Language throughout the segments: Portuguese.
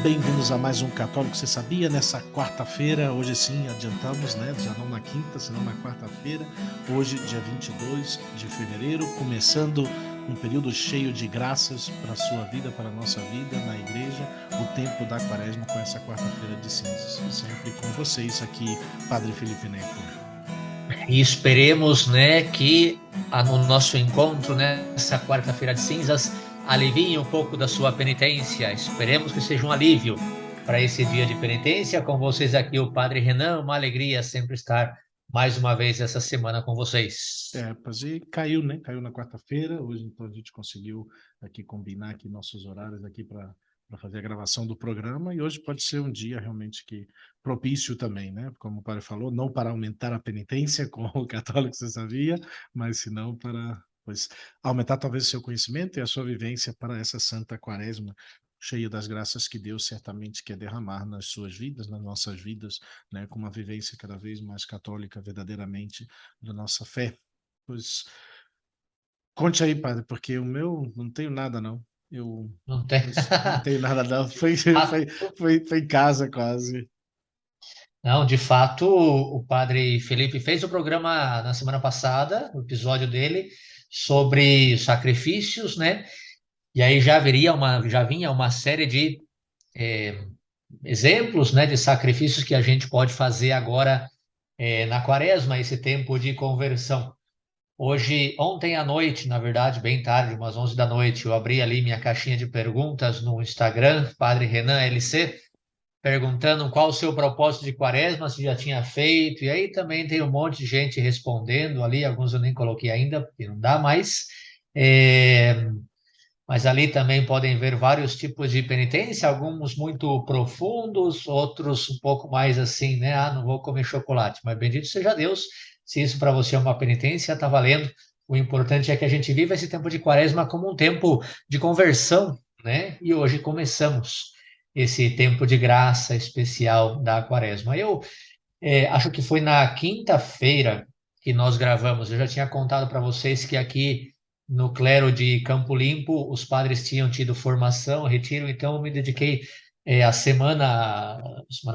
Bem-vindos a mais um Católico Você Sabia? Nessa quarta-feira, hoje sim adiantamos, né? Já não na quinta, senão na quarta-feira. Hoje, dia 22 de fevereiro, começando um período cheio de graças para a sua vida, para a nossa vida na igreja, o tempo da quaresma com essa quarta-feira de cinzas. E sempre com vocês aqui, Padre Felipe Neto. E esperemos, né, que no nosso encontro nessa quarta-feira de cinzas alivie um pouco da sua penitência. Esperemos que seja um alívio para esse dia de penitência. Com vocês aqui, o Padre Renan, uma alegria sempre estar mais uma vez essa semana com vocês. Pois e caiu, né? Caiu na quarta-feira. Hoje, então, a gente conseguiu aqui combinar aqui nossos horários aqui para fazer a gravação do programa. E hoje pode ser um dia realmente que propício também, né? Como o padre falou, não para aumentar a penitência, como o católico você sabia, mas senão para, pois, aumentar talvez o seu conhecimento e a sua vivência para essa Santa Quaresma, cheia das graças que Deus certamente quer derramar nas suas vidas, nas nossas vidas, né? Com uma vivência cada vez mais católica, verdadeiramente, da nossa fé. Pois conte aí, padre, porque o meu não tenho nada, não. Eu Não tem. pois, não tenho nada, não. Foi em casa quase. Não, de fato, o Padre Felipe fez o programa na semana passada, o episódio dele, sobre sacrifícios, né? E aí já vinha uma série de exemplos, né, de sacrifícios que a gente pode fazer agora na quaresma, esse tempo de conversão. Ontem à noite, na verdade, bem tarde, umas 11 da noite, eu abri ali minha caixinha de perguntas no Instagram, Padre Renan LC, perguntando qual o seu propósito de quaresma, se já tinha feito, e aí também tem um monte de gente respondendo ali, alguns eu nem coloquei ainda, porque não dá mais. É, mas ali também podem ver vários tipos de penitência, alguns muito profundos, outros um pouco mais assim, né? Ah, não vou comer chocolate, mas bendito seja Deus, se isso para você é uma penitência, está valendo. O importante é que a gente viva esse tempo de quaresma como um tempo de conversão, né? E hoje começamos esse tempo de graça especial da quaresma. Eu acho que foi na quinta-feira que nós gravamos. Eu já tinha contado para vocês que aqui no clero de Campo Limpo os padres tinham tido formação, retiro, então eu me dediquei semana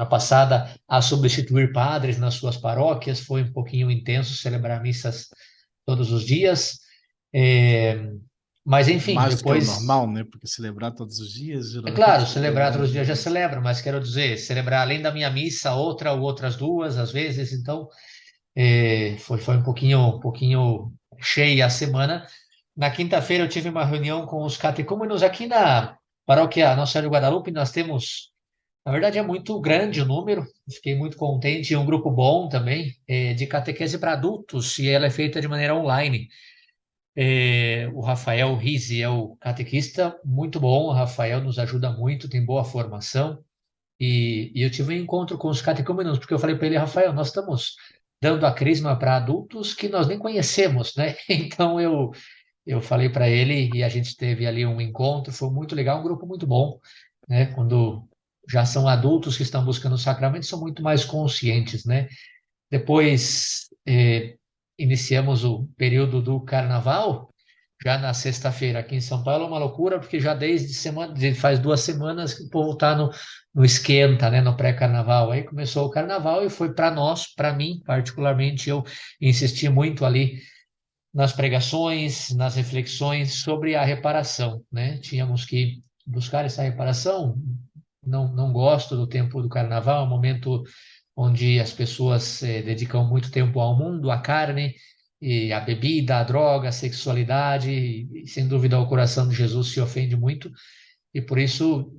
passada a substituir padres nas suas paróquias. Foi um pouquinho intenso celebrar missas todos os dias. É, mas enfim, Mais do que o depois. normal, né? Porque celebrar todos os dias, É claro, geralmente, é celebrar mais todos os do dias que já isso. celebro, mas quero dizer, celebrar além da minha missa, outra ou outras duas, às vezes, então foi um pouquinho cheia a semana. Na quinta-feira eu tive uma reunião com os catecúmenos aqui na paróquia Nossa Senhora de Guadalupe. Nós temos, na verdade, é muito grande o número. Fiquei muito contente. E um grupo bom também de catequese para adultos e ela é feita de maneira online. O Rafael Rizzi é o catequista, muito bom. O Rafael nos ajuda muito, tem boa formação. E eu tive um encontro com os catecúmenos, porque eu falei para ele, Rafael, nós estamos dando a crisma para adultos que nós nem conhecemos, né? Então eu falei para ele e a gente teve ali um encontro, foi muito legal, um grupo muito bom, né? Quando já são adultos que estão buscando o sacramento, são muito mais conscientes, né? Depois iniciamos o período do carnaval, já na sexta-feira aqui em São Paulo, é uma loucura, porque já faz 2 semanas que o povo está no esquenta, né, no pré-carnaval. Aí começou o carnaval e foi para nós, para mim, particularmente, eu insisti muito ali nas pregações, nas reflexões sobre a reparação, né? Tínhamos que buscar essa reparação. Não gosto do tempo do carnaval, é um momento onde as pessoas dedicam muito tempo ao mundo, à carne, e à bebida, à droga, à sexualidade, e sem dúvida o coração de Jesus se ofende muito, e por isso,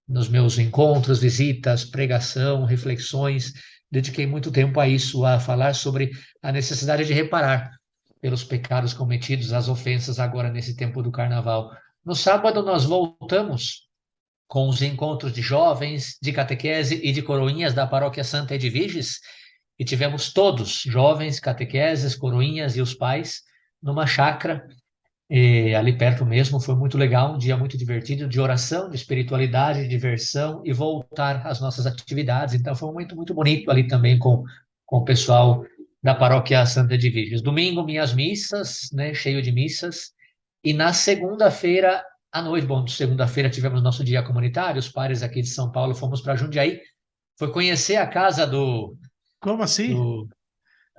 nos meus encontros, visitas, pregação, reflexões, dediquei muito tempo a isso, a falar sobre a necessidade de reparar pelos pecados cometidos, as ofensas agora nesse tempo do carnaval. No sábado nós voltamos com os encontros de jovens, de catequese e de coroinhas da Paróquia Santa Edviges, e tivemos todos, jovens, catequeses, coroinhas e os pais, numa chácara, ali perto mesmo. Foi muito legal, um dia muito divertido, de oração, de espiritualidade, de diversão e voltar às nossas atividades. Então foi um momento muito bonito ali também com o pessoal da Paróquia Santa Edviges. Domingo, minhas missas, né, cheio de missas, e na segunda-feira À noite, bom, segunda-feira tivemos nosso dia comunitário, os pares aqui de São Paulo fomos para Jundiaí, foi conhecer a casa Como assim? do,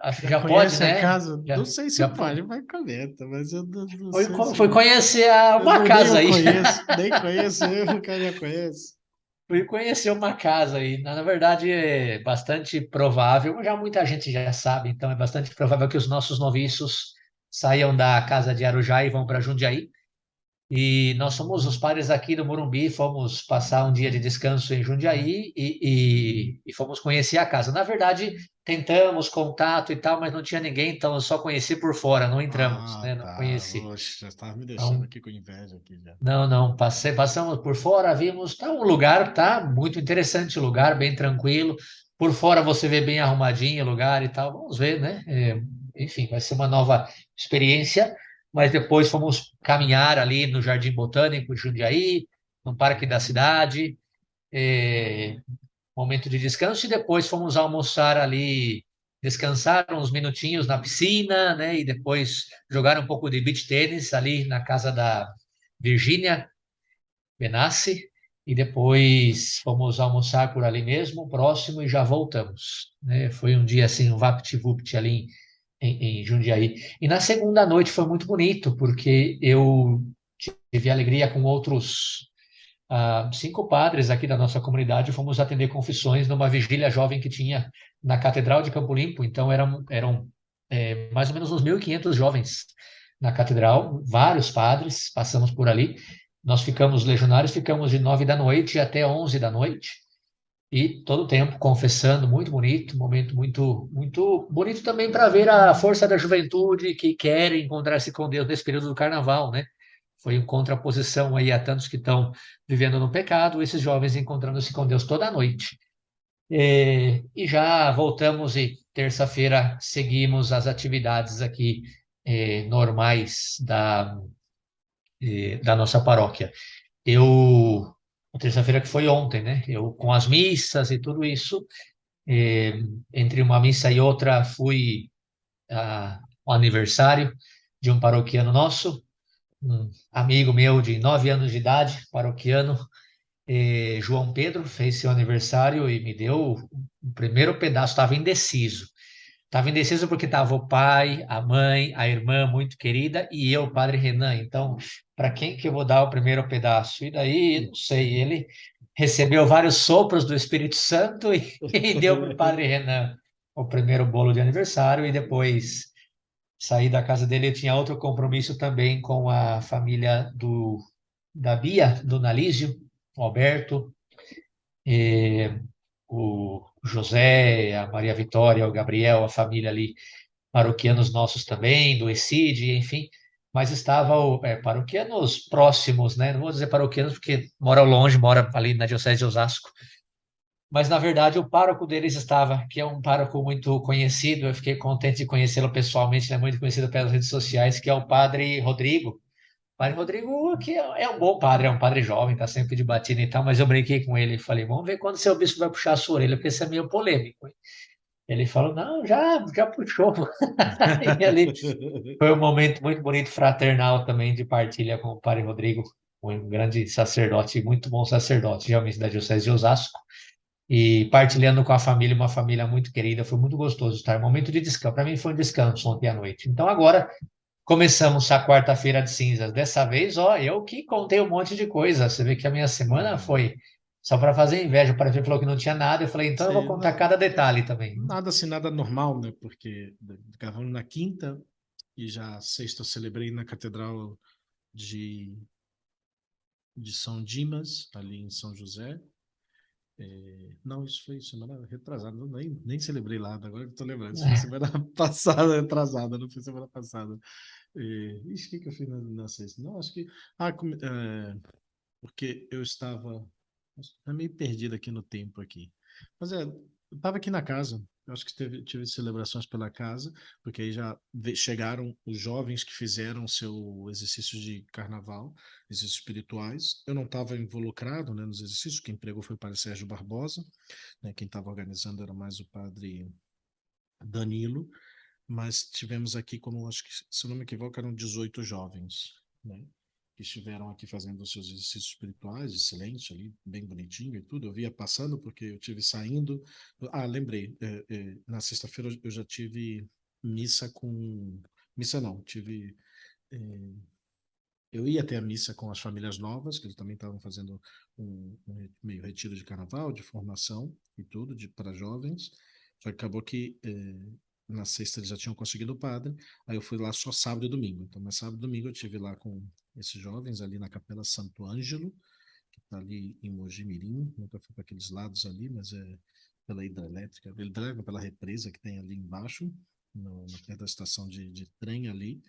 acho que Já já pode, conhece a né? casa? Não Já, sei se já pode, pode. mas comenta, mas eu não Foi, sei se. foi conhecer uma Nem casa eu aí. conheço, nem conheço eu, o cara já conhece. Fui conhecer uma casa aí. Na verdade, é bastante provável, já muita gente já sabe, então é bastante provável que os nossos noviços saiam da casa de Arujá e vão para Jundiaí. E nós somos os pares aqui do Morumbi, fomos passar um dia de descanso em Jundiaí e fomos conhecer a casa. Na verdade, tentamos contato e tal, mas não tinha ninguém, então eu só conheci por fora, não entramos, Ah, né? Não tá. conheci. Oxe, já estava me deixando Então, aqui com inveja aqui já. não, passamos por fora, vimos, tá um lugar, tá muito interessante o lugar, bem tranquilo. Por fora você vê bem arrumadinho o lugar e tal. Vamos ver, né? Enfim, vai ser uma nova experiência. Mas depois fomos caminhar ali no Jardim Botânico de Jundiaí, no Parque da Cidade, momento de descanso, e depois fomos almoçar ali, descansar uns minutinhos na piscina, né? E depois jogar um pouco de beach tênis ali na casa da Virgínia Benassi, e depois fomos almoçar por ali mesmo, próximo, e já voltamos, né? Foi um dia assim, um vapt-vupt ali em Jundiaí. E na segunda noite foi muito bonito, porque eu tive alegria com outros 5 padres aqui da nossa comunidade, fomos atender confissões numa vigília jovem que tinha na Catedral de Campo Limpo, então eram mais ou menos uns 1.500 jovens na catedral, vários padres, passamos por ali, nós ficamos legionários, ficamos de 9 da noite até 11 da noite, e todo o tempo confessando, muito bonito, momento muito, muito bonito também para ver a força da juventude que quer encontrar-se com Deus nesse período do carnaval, né? Foi em contraposição aí a tantos que estão vivendo no pecado, esses jovens encontrando-se com Deus toda noite. E já voltamos e terça-feira seguimos as atividades aqui normais da nossa paróquia. Eu, a terça-feira que foi ontem, né? Eu com as missas e tudo isso, eh, entre uma missa e outra fui ao aniversário de um paroquiano nosso, um amigo meu de 9 anos de idade, paroquiano, João Pedro, fez seu aniversário e me deu o primeiro pedaço, estava indeciso. Estava indeciso porque estava o pai, a mãe, a irmã muito querida e eu, o padre Renan. Então, para quem que eu vou dar o primeiro pedaço? E daí, não sei, ele recebeu vários sopros do Espírito Santo e deu para o padre Renan o primeiro bolo de aniversário e depois saí da casa dele. Eu tinha outro compromisso também com a família da Bia, do Nalísio, o Alberto, o José, a Maria Vitória, o Gabriel, a família ali, paroquianos nossos também, do ECID, enfim, mas estavam paroquianos próximos, né? Não vou dizer paroquianos porque moram longe, mora ali na Diocese de Osasco, mas na verdade o pároco deles estava, que é um pároco muito conhecido, eu fiquei contente de conhecê-lo pessoalmente, ele é muito conhecido pelas redes sociais, que é o Padre Rodrigo. Padre Rodrigo, que é um bom padre, é um padre jovem, está sempre de batina e tal, mas eu brinquei com ele e falei, vamos ver quando seu bispo vai puxar a sua orelha, porque isso é meio polêmico. Ele falou, não, já puxou. E ali foi um momento muito bonito, fraternal também, de partilha com o Padre Rodrigo, um grande sacerdote, muito bom sacerdote, realmente da Diocese de Osasco, e partilhando com a família, uma família muito querida, foi muito gostoso estar. Um momento de descanso, para mim foi um descanso ontem à noite. Então agora começamos a quarta-feira de cinzas. Dessa vez, ó, eu que contei um monte de coisa. Você vê que a minha semana Ah, foi só para fazer inveja. O Padre falou que não tinha nada, eu falei, então eu vou sei, contar não, cada detalhe também. nada assim, nada normal, né? Porque gravamos na quinta e já sexta eu celebrei na Catedral de, de São Dimas, ali em São José. Não, isso foi semana retrasada, nem celebrei lá, agora que eu tô lembrando. Isso foi semana passada, retrasada, não foi semana passada. Ixi, o que eu fiz na sexta? Não, acho que. Porque eu estava. Tá meio perdido aqui no tempo aqui. Mas eu estava aqui na casa. Eu acho que tive celebrações pela casa, porque aí já chegaram os jovens que fizeram seu exercício de carnaval, exercícios espirituais. Eu não estava involucrado, né, nos exercícios, quem pregou foi o padre Sérgio Barbosa, né, quem estava organizando era mais o padre Danilo, mas tivemos aqui, como acho que, se eu não me equivoco, eram 18 jovens, né, que estiveram aqui fazendo os seus exercícios espirituais, excelente ali, bem bonitinho e tudo. Eu via passando porque eu tive saindo. Ah, lembrei, na sexta-feira eu já tive missa com. Missa não, tive. eh, eu ia até a missa com as famílias novas, que eles também estavam fazendo meio retiro de carnaval, de formação e tudo, para jovens. Só que acabou que na sexta eles já tinham conseguido o padre, aí eu fui lá só sábado e domingo. Então, mas sábado e domingo eu estive lá com esses jovens ali na Capela Santo Ângelo, que está ali em Mojimirim. Nunca fui para aqueles lados ali, mas é hidrelétrica, pela represa que tem ali embaixo, perto da estação de trem ali.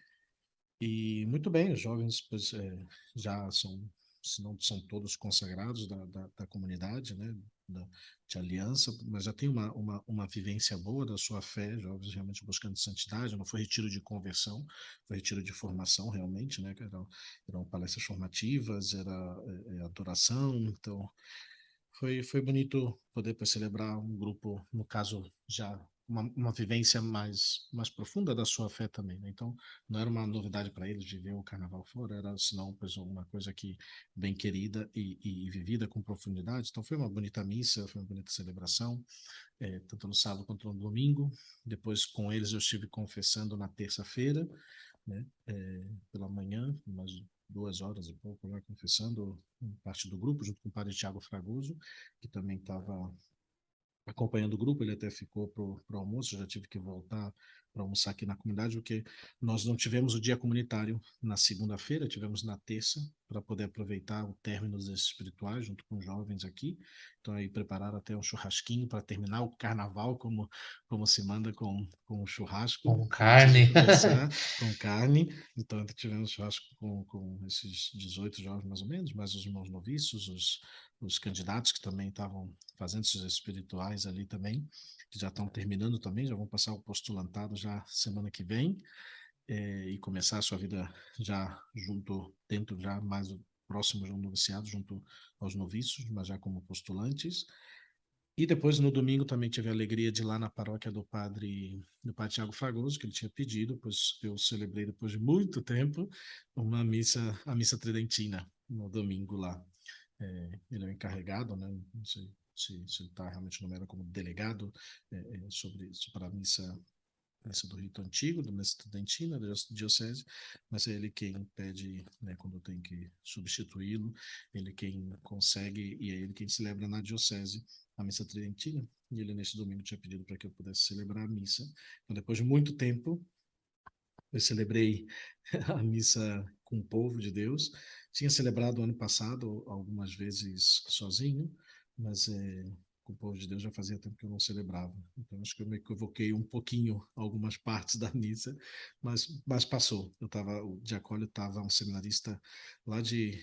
E muito bem, os jovens pois, já são, se não são todos consagrados da comunidade, né, da, de aliança, mas já tem uma vivência boa da sua fé, jovens realmente buscando santidade. Não foi retiro de conversão, foi retiro de formação realmente, né, eram palestras formativas, era adoração. Então foi bonito poder celebrar um grupo, no caso, já uma vivência mais profunda da sua fé também, né? Então, não era uma novidade para eles viver o carnaval fora, era, senão, pois, uma coisa que bem querida e vivida com profundidade. Então, foi uma bonita missa, foi uma bonita celebração, tanto no sábado quanto no domingo. Depois, com eles, eu estive confessando na terça-feira, né? Pela manhã, umas 2 horas e pouco, lá confessando parte do grupo, junto com o padre Tiago Fragoso, que também estava acompanhando o grupo. Ele até ficou para o almoço. Eu já tive que voltar para almoçar aqui na comunidade, porque nós não tivemos o dia comunitário na segunda-feira, tivemos na terça, para poder aproveitar o término dos espirituais junto com os jovens aqui. Então, aí prepararam até um churrasquinho para terminar o carnaval, como se manda com o churrasco, Com antes de carne. começar, com carne. Então, tivemos churrasco com esses 18 jovens, mais ou menos, mais os irmãos noviços, os candidatos que também estavam fazendo esses espirituais ali também, que já estão terminando também, já vão passar o postulantado já semana que vem, e começar a sua vida já junto, dentro já mais próximo de um noviciado, junto aos noviços, mas já como postulantes. E depois, no domingo, também tive a alegria de ir lá na paróquia do padre Tiago Fragoso, que ele tinha pedido, pois eu celebrei, depois de muito tempo, a missa tridentina, no domingo lá. Ele é o encarregado, né? Não sei se ele está realmente nomeado como delegado sobre a missa do rito antigo, do missa tridentina, da diocese, mas é ele quem pede, né, quando tem que substituí-lo, ele quem consegue, e é ele quem celebra na diocese a missa tridentina. E ele, nesse domingo, tinha pedido para que eu pudesse celebrar a missa. Então, depois de muito tempo, eu celebrei a missa com o povo de Deus. Tinha celebrado ano passado algumas vezes sozinho, mas com o povo de Deus já fazia tempo que eu não celebrava. Então acho que eu me equivoquei um pouquinho algumas partes da missa, mas passou. O diacólio estava um seminarista lá de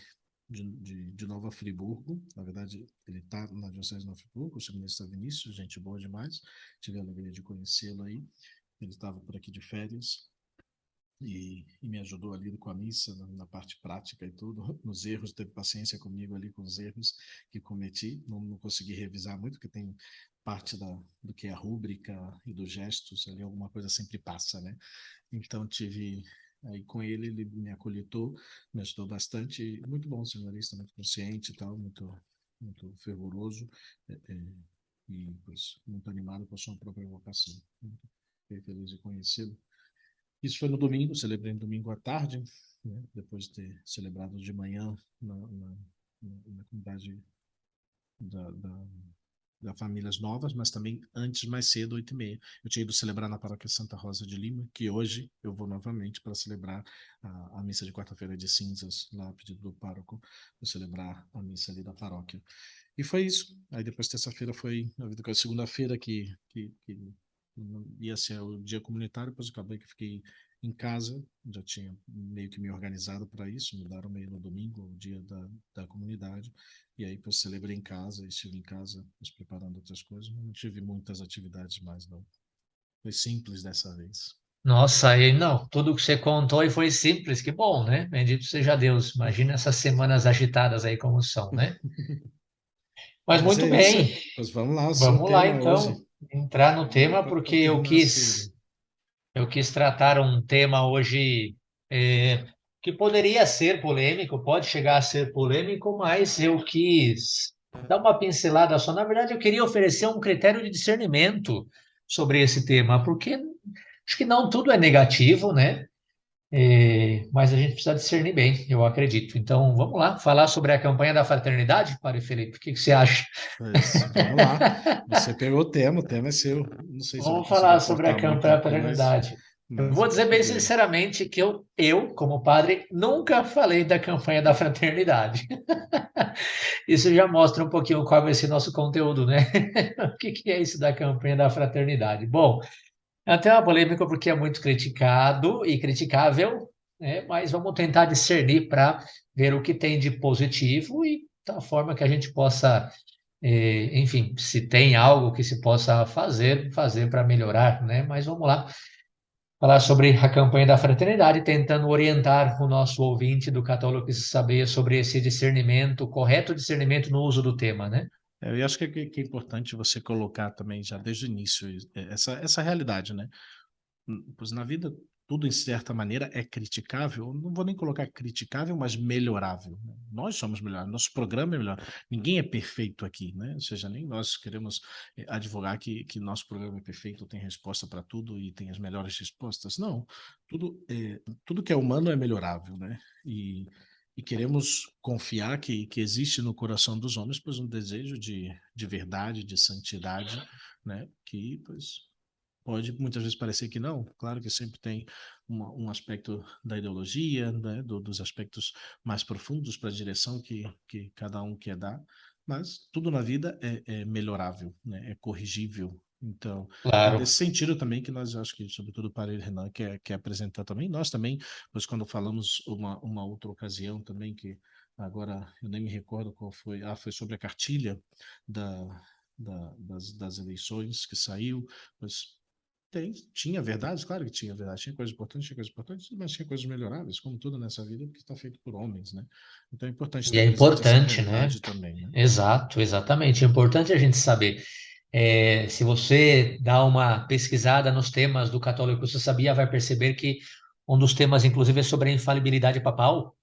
Nova Friburgo. Na verdade, ele está na Diocese de Nova Friburgo, o seminarista Vinícius, gente boa demais. Tive a alegria de conhecê-lo aí. Ele estava por aqui de férias e me ajudou ali com a missa, na parte prática e tudo, nos erros, teve paciência comigo ali com os erros que cometi. Não consegui revisar muito, porque tem parte do que é a rúbrica e dos gestos ali, alguma coisa sempre passa, né? Então tive aí com ele me acolhitou, me ajudou bastante. Muito bom, senhorista, muito consciente e tal, muito fervoroso, e pois, muito animado com a sua própria vocação. Fiquei feliz de conhecê-lo. Isso foi no domingo, celebrei no domingo à tarde, né, depois de ter celebrado de manhã na comunidade da, da, da Famílias Novas, mas também antes, mais cedo, 8h30. Eu tinha ido celebrar na paróquia Santa Rosa de Lima, que hoje eu vou novamente para celebrar a missa de quarta-feira de cinzas, lá a pedido do pároco, para celebrar a missa ali da paróquia. E foi isso. Aí depois, terça-feira, foi a segunda-feira que ia ser o dia comunitário, depois acabei que fiquei em casa, já tinha meio que me organizado para isso, mudaram meio no domingo, o dia da comunidade, e aí eu celebrei em casa, estive em casa, mas preparando outras coisas, não tive muitas atividades mais, não. Foi simples dessa vez. Nossa, aí não, tudo que você contou e foi simples, que bom, né? Bendito seja Deus. Imagina essas semanas agitadas aí como são, né? Mas Mas muito é isso, bem, pois vamos lá, o seu vamos lá tema hoje. então entrar no tema, Opa, porque o tema nascido. eu quis tratar um tema hoje que poderia ser polêmico, pode chegar a ser polêmico, mas eu quis dar uma pincelada só. Na verdade, eu queria oferecer um critério de discernimento sobre esse tema, porque acho que não tudo é negativo, né? Mas a gente precisa discernir bem, eu acredito. Então, vamos lá, falar sobre a campanha da fraternidade, Padre Felipe. O que que você acha? Pois, vamos lá. Você pegou o tema é seu. Não sei se eu vou Vamos conseguir falar sobre a aportar muita campanha da coisa, fraternidade. Eu mas vou eu vou dizer bem poder. sinceramente que como padre, nunca falei da campanha da fraternidade. Isso já mostra um pouquinho qual vai ser nosso conteúdo, né? O que que é isso da campanha da fraternidade? Bom, é até uma polêmica porque é muito criticado e criticável, né? Mas vamos tentar discernir para ver o que tem de positivo e da forma que a gente possa, enfim, se tem algo que se possa fazer, fazer para melhorar, né? Mas vamos lá falar sobre a campanha da fraternidade, tentando orientar o nosso ouvinte do Católico que saber sobre esse discernimento, correto discernimento no uso do tema, né? Eu acho que é importante você colocar também, já desde o início, essa realidade, né? Pois na vida, tudo em certa maneira é criticável. Não vou nem colocar criticável, mas melhorável, né? Nós somos melhores, nosso programa é melhor. Ninguém é perfeito aqui, né? Ou seja, nem nós queremos advogar que nosso programa é perfeito, tem resposta para tudo e tem as melhores respostas. Não, tudo que é humano é melhorável, né? E queremos confiar que existe no coração dos homens, pois um desejo de verdade, de santidade, né? Que, pois, pode muitas vezes parecer que não, claro que sempre tem um aspecto da ideologia, né, dos aspectos mais profundos para a direção que cada um quer dar, mas tudo na vida é melhorável, né, é corrigível. Então, é Claro. desse sentido também que nós, acho que, sobretudo para ele, Renan, quer apresentar também. Nós também, pois quando falamos uma outra ocasião também, que agora eu nem me recordo qual foi, foi sobre a cartilha da, das eleições que saiu, mas tinha verdades, claro que tinha verdade, tinha coisas importantes, mas tinha coisas melhoráveis, como tudo nessa vida, porque está feito por homens, né? Então é importante E ter é presente essa importante, né? realidade também, né? Exato, exatamente. É importante a gente saber. Se você dá uma pesquisada nos temas do Católico Você Sabia, vai perceber que um dos temas, inclusive, é sobre a infalibilidade papal,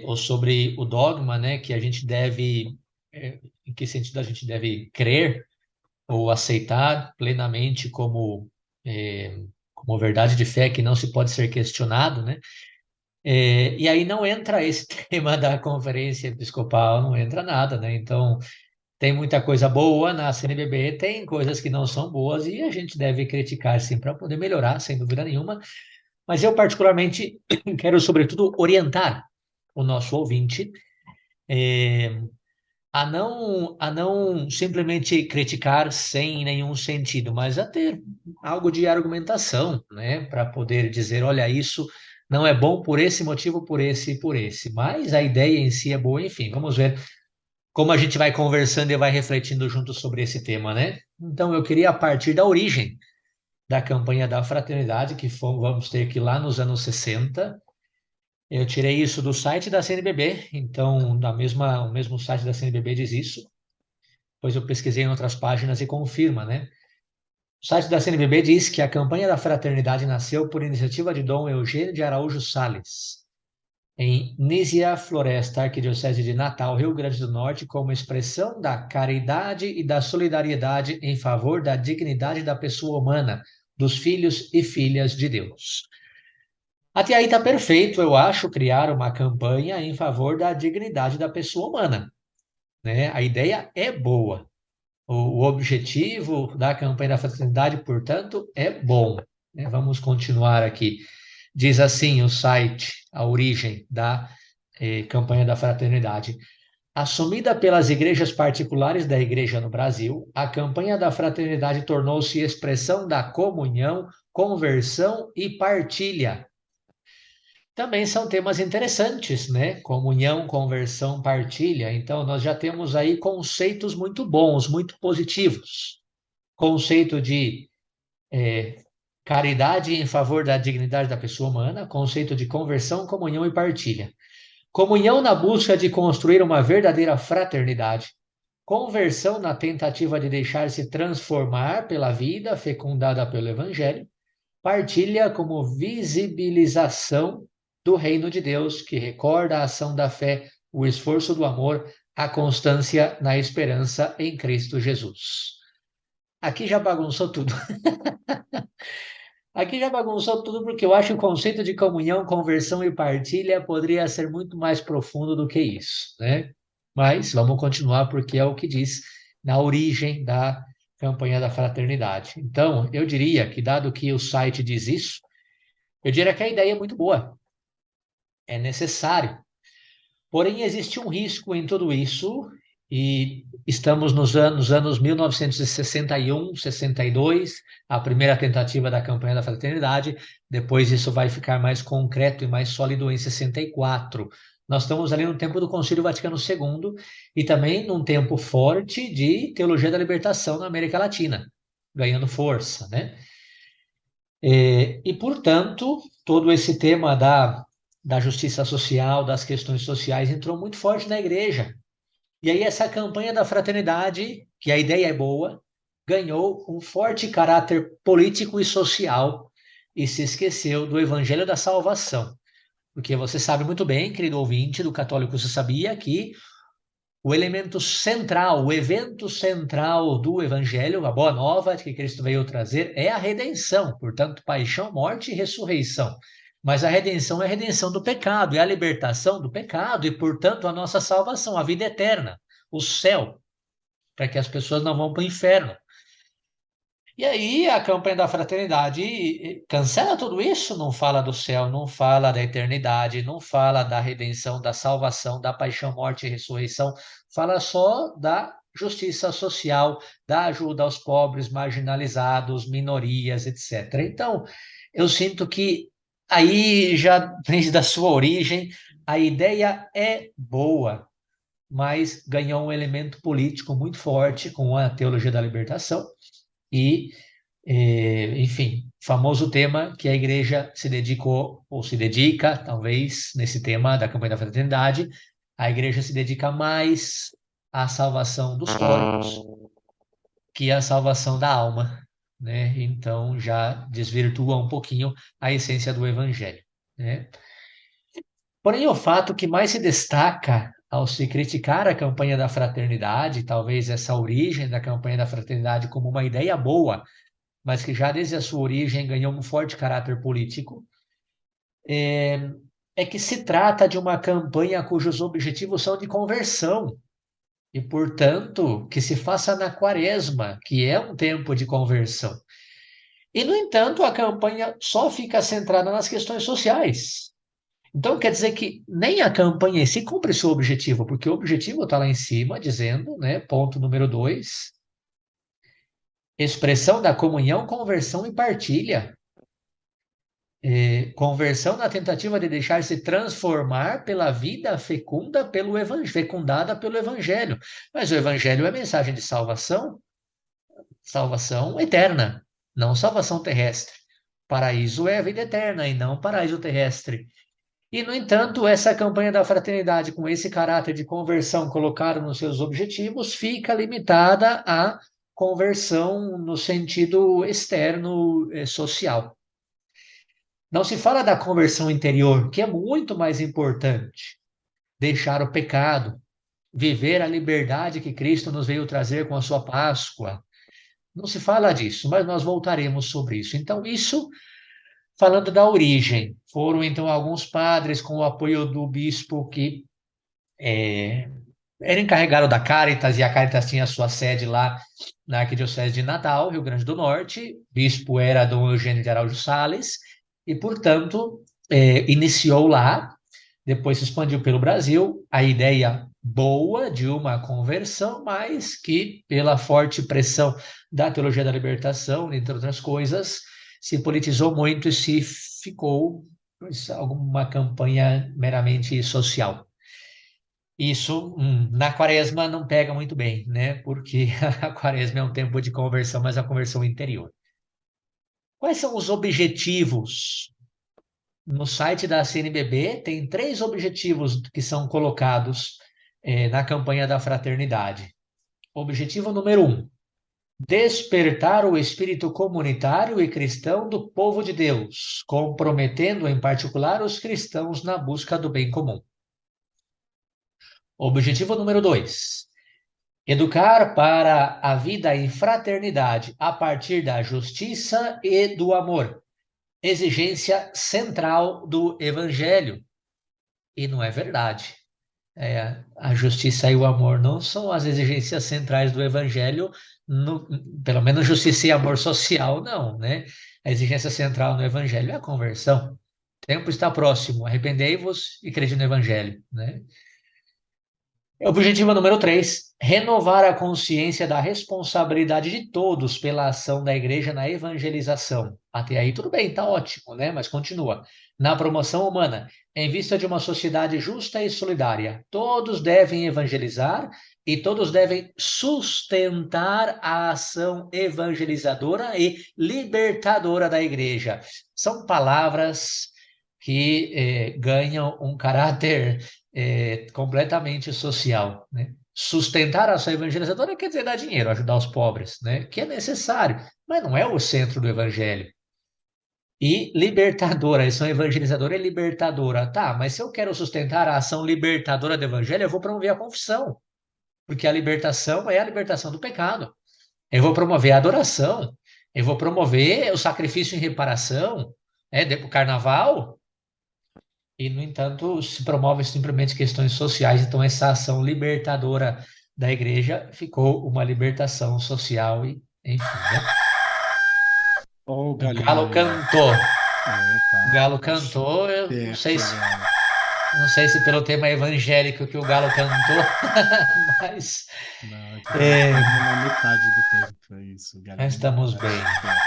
ou sobre o dogma, né? Que a gente deve, em que sentido a gente deve crer ou aceitar plenamente como verdade de fé que não se pode ser questionado, né? E aí não entra esse tema da conferência episcopal, não entra nada, né? Então, tem muita coisa boa na CNBB, tem coisas que não são boas e a gente deve criticar sim para poder melhorar, sem dúvida nenhuma. Mas eu, particularmente, quero, sobretudo, orientar o nosso ouvinte a não simplesmente criticar sem nenhum sentido, mas a ter algo de argumentação, né, para poder dizer, olha, isso não é bom por esse motivo, por esse e por esse. Mas a ideia em si é boa, enfim, vamos ver como a gente vai conversando e vai refletindo junto sobre esse tema, né? Então, eu queria, a partir da origem da campanha da fraternidade, vamos ter que ir lá nos anos 60, eu tirei isso do site da CNBB, então, o mesmo site da CNBB diz isso, pois eu pesquisei em outras páginas e confirma, né? O site da CNBB diz que a campanha da fraternidade nasceu por iniciativa de Dom Eugênio de Araújo Sales, em Nísia Floresta, Arquidiocese de Natal, Rio Grande do Norte, como expressão da caridade e da solidariedade em favor da dignidade da pessoa humana, dos filhos e filhas de Deus. Até aí está perfeito, eu acho, criar uma campanha em favor da dignidade da pessoa humana, né? A ideia é boa. O objetivo da campanha da fraternidade, portanto, é bom, né? Vamos continuar aqui. Diz assim o site, a origem da campanha da fraternidade. Assumida pelas igrejas particulares da igreja no Brasil, a campanha da fraternidade tornou-se expressão da comunhão, conversão e partilha. Também são temas interessantes, né? Comunhão, conversão, partilha. Então, nós já temos aí conceitos muito bons, muito positivos. Conceito de caridade em favor da dignidade da pessoa humana, conceito de conversão, comunhão e partilha. Comunhão na busca de construir uma verdadeira fraternidade. Conversão na tentativa de deixar-se transformar pela vida fecundada pelo Evangelho. Partilha como visibilização do reino de Deus, que recorda a ação da fé, o esforço do amor, a constância na esperança em Cristo Jesus. Aqui já bagunçou tudo. Aqui já bagunçou tudo porque eu acho que o conceito de comunhão, conversão e partilha poderia ser muito mais profundo do que isso, né? Mas vamos continuar porque é o que diz na origem da campanha da fraternidade. Então, eu diria que, dado que o site diz isso, eu diria que a ideia é muito boa, é necessário. Porém, existe um risco em tudo isso, e estamos nos anos 1961, 62, a primeira tentativa da campanha da fraternidade, depois isso vai ficar mais concreto e mais sólido em 64. Nós estamos ali no tempo do Concílio Vaticano II e também num tempo forte de teologia da libertação na América Latina, ganhando força, né? Portanto, todo esse tema da justiça social, das questões sociais, entrou muito forte na igreja. E aí essa campanha da fraternidade, que a ideia é boa, ganhou um forte caráter político e social e se esqueceu do evangelho da salvação. Porque você sabe muito bem, querido ouvinte do Católico, você sabia que o elemento central, o evento central do evangelho, a boa nova que Cristo veio trazer, é a redenção, portanto, paixão, morte e ressurreição. Mas a redenção é a redenção do pecado, é a libertação do pecado e, portanto, a nossa salvação, a vida eterna, o céu, para que as pessoas não vão para o inferno. E aí a campanha da fraternidade cancela tudo isso, não fala do céu, não fala da eternidade, não fala da redenção, da salvação, da paixão, morte e ressurreição, fala só da justiça social, da ajuda aos pobres, marginalizados, minorias, etc. Então, eu sinto que aí já desde a sua origem, a ideia é boa, mas ganhou um elemento político muito forte com a teologia da libertação e, enfim, famoso tema que a igreja se dedicou, ou se dedica, talvez, nesse tema da campanha da fraternidade, a igreja se dedica mais à salvação dos corpos que à salvação da alma, né? Então já desvirtua um pouquinho a essência do evangelho, né? Porém, o fato que mais se destaca ao se criticar a campanha da fraternidade, talvez essa origem da campanha da fraternidade como uma ideia boa, mas que já desde a sua origem ganhou um forte caráter político, é que se trata de uma campanha cujos objetivos são de conversão e, portanto, que se faça na quaresma, que é um tempo de conversão. E, no entanto, a campanha só fica centrada nas questões sociais. Então, quer dizer que nem a campanha em si cumpre seu objetivo, porque o objetivo está lá em cima, dizendo, né, ponto número 2, expressão da comunhão, conversão e partilha. Conversão na tentativa de deixar-se transformar pela vida fecunda pelo fecundada pelo evangelho. Mas o evangelho é mensagem de salvação, salvação eterna, não salvação terrestre. Paraíso é a vida eterna e não paraíso terrestre. E, no entanto, essa campanha da fraternidade, com esse caráter de conversão colocado nos seus objetivos, fica limitada à conversão no sentido externo, social. Não se fala da conversão interior, que é muito mais importante. Deixar o pecado, viver a liberdade que Cristo nos veio trazer com a sua Páscoa. Não se fala disso, mas nós voltaremos sobre isso. Então, isso falando da origem. Foram, então, alguns padres com o apoio do bispo que era encarregado da Caritas, e a Caritas tinha sua sede lá na Arquidiocese de Natal, Rio Grande do Norte. O bispo era Dom Eugênio de Araújo Sales, e, portanto, iniciou lá, depois se expandiu pelo Brasil, a ideia boa de uma conversão, mas que, pela forte pressão da teologia da libertação, entre outras coisas, se politizou muito e se ficou alguma campanha meramente social. Isso, na quaresma não pega muito bem, né? Porque a quaresma é um tempo de conversão, mas a conversão interior. Quais são os objetivos? No site da CNBB tem 3 objetivos que são colocados na campanha da fraternidade. Objetivo número 1, despertar o espírito comunitário e cristão do povo de Deus, comprometendo em particular os cristãos na busca do bem comum. Objetivo número 2. Educar para a vida em fraternidade a partir da justiça e do amor. Exigência central do Evangelho. E não é verdade. A justiça e o amor não são as exigências centrais do Evangelho, pelo menos justiça e amor social, não, né? A exigência central no Evangelho é a conversão. O tempo está próximo, arrependei-vos e crede no Evangelho, né? Objetivo número 3, renovar a consciência da responsabilidade de todos pela ação da igreja na evangelização. Até aí tudo bem, tá ótimo, né? Mas continua. Na promoção humana, em vista de uma sociedade justa e solidária, todos devem evangelizar e todos devem sustentar a ação evangelizadora e libertadora da igreja. São palavras que ganham um caráter completamente social, né? Sustentar a ação evangelizadora quer dizer dar dinheiro, ajudar os pobres, né? Que é necessário, mas não é o centro do evangelho. E libertadora, a ação evangelizadora é libertadora. Tá, mas se eu quero sustentar a ação libertadora do evangelho, eu vou promover a confissão, porque a libertação é a libertação do pecado. Eu vou promover a adoração, eu vou promover o sacrifício em reparação, o carnaval. E, no entanto, se promove simplesmente questões sociais. Então, essa ação libertadora da igreja ficou uma libertação social e, enfim, né? Ó, o O galo galinho aí. cantou. O Tá. galo cantou. Eu não sei Esperto, se, galo. não sei se pelo tema evangélico que o galo cantou, mas Não, aqui é, estamos na metade do tempo, é isso. O nós galinho estamos tá bem. esperto.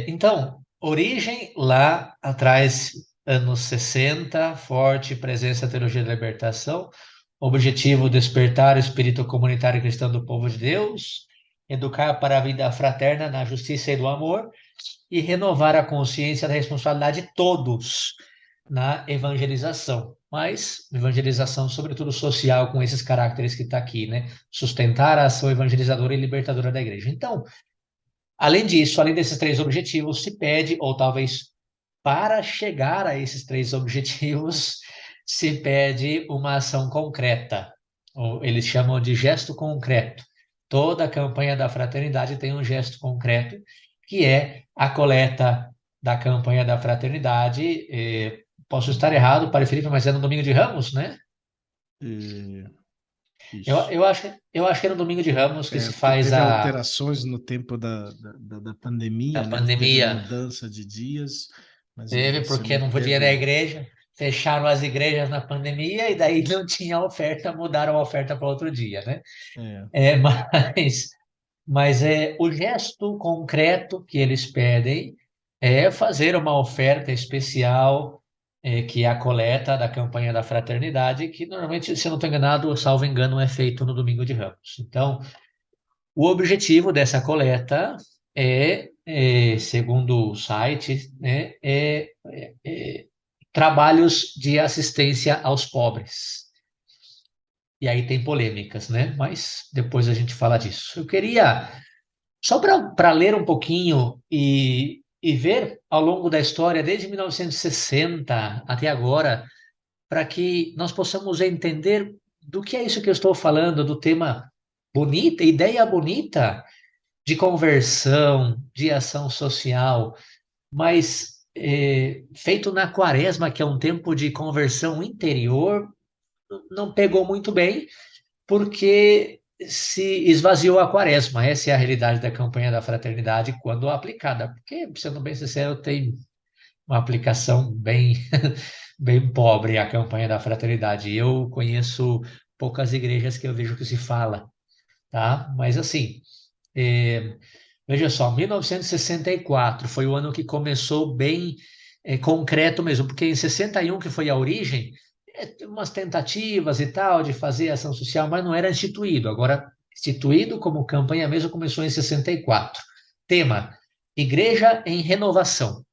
Então, origem lá atrás, anos 60, forte presença da teologia da libertação, objetivo despertar o espírito comunitário cristão do povo de Deus, educar para a vida fraterna na justiça e do amor e renovar a consciência da responsabilidade de todos na evangelização. Mas evangelização, sobretudo social, com esses caracteres que está aqui, né? Sustentar a ação evangelizadora e libertadora da igreja. Então, além disso, além desses três objetivos, se pede, ou talvez para chegar a esses três objetivos, se pede uma ação concreta, ou eles chamam de gesto concreto. Toda a campanha da fraternidade tem um gesto concreto, que é a coleta da campanha da fraternidade. Posso estar errado, Padre Felipe, mas é no Domingo de Ramos, né? E, Eu, ixi. eu acho, eu acho que é no Domingo de Ramos que se faz Teve a alterações no tempo da da pandemia, né? Teve pandemia. mudança de dias, mas Teve, você porque me não podia ir na pegou. igreja, fecharam as igrejas na pandemia e daí não tinha oferta, mudaram a oferta para outro dia, né? É, É, mas o gesto concreto que eles pedem é fazer uma oferta especial, que é a coleta da campanha da fraternidade, que normalmente, se eu não estou enganado, salvo engano, é feito no Domingo de Ramos. Então, o objetivo dessa coleta segundo o site, né, trabalhos de assistência aos pobres. E aí tem polêmicas, né? Mas depois a gente fala disso. Eu queria, só para ler um pouquinho e ver ao longo da história, desde 1960 até agora, para que nós possamos entender do que é isso que eu estou falando, do tema bonita, ideia bonita de conversão, de ação social, mas feito na quaresma, que é um tempo de conversão interior, não pegou muito bem, porque se esvaziou a quaresma. Essa é a realidade da campanha da fraternidade quando aplicada, porque, sendo bem sincero, tem uma aplicação bem, bem pobre a campanha da fraternidade. Eu conheço poucas igrejas que eu vejo que se fala, tá? Mas assim, é, veja só, 1964 foi o ano que começou bem concreto mesmo, porque em 61, que foi a origem, umas tentativas e tal de fazer ação social, mas não era instituído. Agora, instituído como campanha mesmo, começou em 64. Tema: Igreja em Renovação.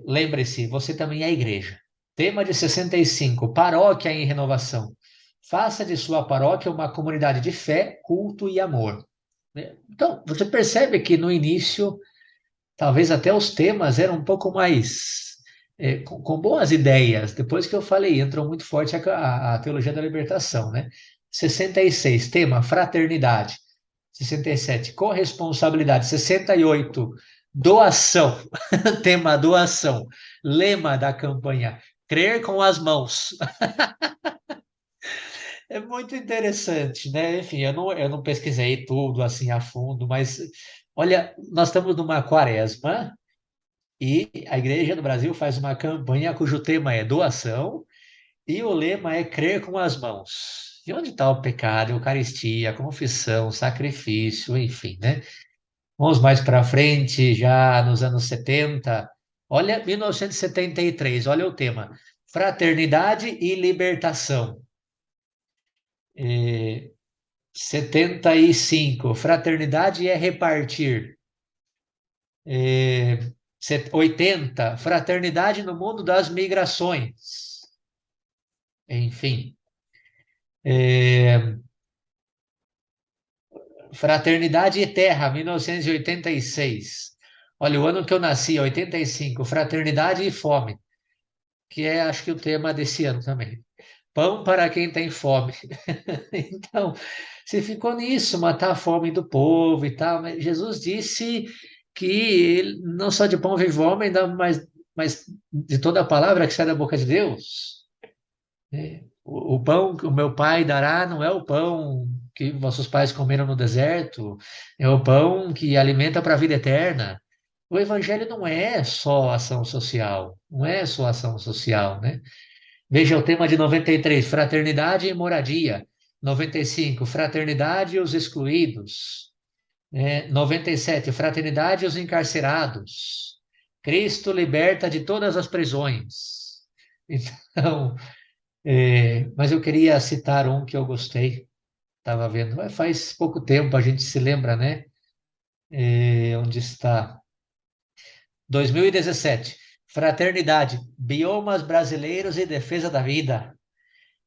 Lembre-se, você também é igreja. Tema de 65, Paróquia em Renovação. faça de sua paróquia uma comunidade de fé, culto e amor. Então, você percebe que no início, talvez até os temas eram um pouco mais com boas ideias. Depois que eu falei, entrou muito forte a teologia da libertação, né? 66, tema fraternidade. 67, corresponsabilidade. 68, doação. Tema doação. Lema da campanha: crer com as mãos. É muito interessante, né? Enfim, eu não pesquisei tudo assim a fundo, mas olha, nós estamos numa quaresma e a Igreja do Brasil faz uma campanha cujo tema é doação e o lema é crer com as mãos. E onde está o pecado, a Eucaristia, a confissão, o sacrifício, enfim, né? Vamos mais para frente, já nos anos 70. Olha, 1973, olha o tema: fraternidade e libertação. 75, fraternidade é repartir. 80, fraternidade no mundo das migrações. Enfim. Fraternidade e Terra, 1986. Olha, o ano que eu nasci, 85, Fraternidade e Fome, que é, acho que, o tema desse ano também. Pão para quem tem fome. Então, se ficou nisso, matar a fome do povo e tal, mas Jesus disse que não só de pão vive o homem, mas de toda a palavra que sai da boca de Deus. O pão que o meu pai dará não é o pão que vossos pais comeram no deserto, é o pão que alimenta para a vida eterna. O evangelho não é só ação social, não é só ação social, né? Veja o tema de 93, fraternidade e moradia. 95, fraternidade e os excluídos. 97, fraternidade e os encarcerados. Cristo liberta de todas as prisões. Então, mas eu queria citar um que eu gostei. Estava vendo, faz pouco tempo a gente se lembra, né? Onde está? 2017, fraternidade, biomas brasileiros e defesa da vida.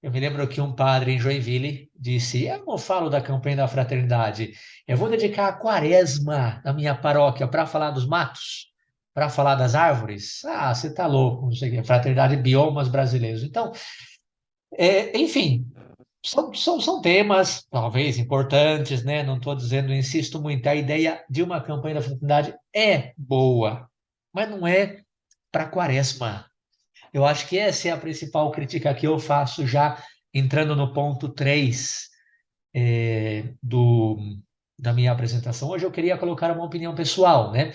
Eu me lembro que um padre em Joinville disse: eu não falo da campanha da fraternidade, eu vou dedicar a quaresma na minha paróquia para falar dos matos, para falar das árvores. Ah, você está louco, não sei o quê. Fraternidade biomas brasileiros. Então, enfim, são temas talvez importantes, né? Não estou dizendo, insisto muito, a ideia de uma campanha da fraternidade é boa, mas não é para quaresma. Eu acho que essa é a principal crítica que eu faço, já entrando no ponto 3 da minha apresentação. Hoje eu queria colocar uma opinião pessoal, né?